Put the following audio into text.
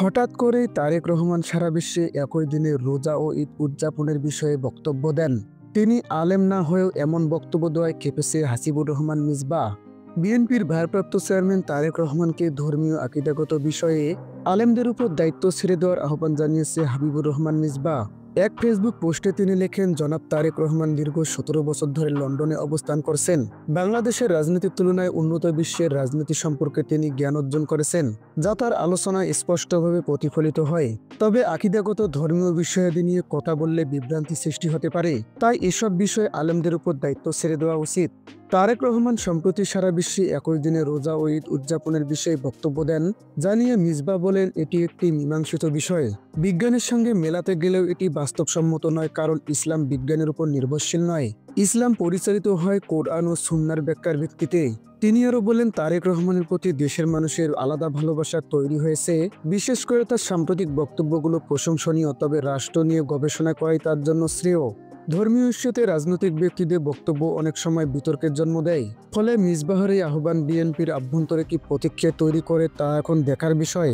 হঠাৎ করেই তারেক রহমান সারা বিশ্বে একই দিনে রোজা ও ঈদ উদযাপনের বিষয়ে বক্তব্য দেন। তিনি আলেম না হয়েও এমন বক্তব্য দেওয়ায় খেপেছে হাসিবুর রহমান মিসবাহ। বিএনপির ভারপ্রাপ্ত চেয়ারম্যান তারেক রহমানকে ধর্মীয় আকিদাগত বিষয়ে আলেমদের উপর দায়িত্ব ছেড়ে দেওয়ার আহ্বান জানিয়েছে হাবিবুর রহমান মিসবাহ। এক ফেসবুক পোস্টে তিনি লেখেন, জনাব তারেক রহমান দীর্ঘ ১৭ বছর ধরে লন্ডনে অবস্থান করছেন। বাংলাদেশের রাজনীতির তুলনায় উন্নত বিশ্বের রাজনীতি সম্পর্কে তিনি জ্ঞান অর্জন করেছেন, যা তার আলোচনায় স্পষ্টভাবে প্রতিফলিত হয়। তবে আকিদাগত ধর্মীয় বিষয়াদি নিয়ে কথা বললে বিভ্রান্তি সৃষ্টি হতে পারে, তাই এসব বিষয়ে আলেমদের উপর দায়িত্ব ছেড়ে দেওয়া উচিত। তারেক রহমান সম্প্রতি সারা বিশ্বে একই দিনে রোজা ও ঈদ উদযাপনের বিষয়ে বক্তব্য দেন, যা নিয়ে মিসবাহ বলেন, এটি একটি মীমাংসিত বিষয়। বিজ্ঞানের সঙ্গে মেলাতে গেলেও এটি বাস্তবসম্মত নয়, কারণ ইসলাম বিজ্ঞানের উপর নির্ভরশীল নয়। ইসলাম পরিচালিত হয় কোরআন ও সুন্নাহর ব্যাখ্যার ভিত্তিতে। তিনি আরও বলেন, তারেক রহমানের প্রতি দেশের মানুষের আলাদা ভালোবাসা তৈরি হয়েছে। বিশেষ করে তার সাম্প্রতিক বক্তব্যগুলো প্রশংসনীয়, তবে রাষ্ট্র নিয়ে গবেষণা করাই তার জন্য শ্রেয়। ধর্মীয় ইস্যুতে রাজনৈতিক ব্যক্তিদের বক্তব্য অনেক সময় বিতর্কের জন্ম দেয়। ফলে মিসবাহের এই আহ্বান বিএনপির অভ্যন্তরে কি প্রতিক্রিয়া তৈরি করে তা এখন দেখার বিষয়।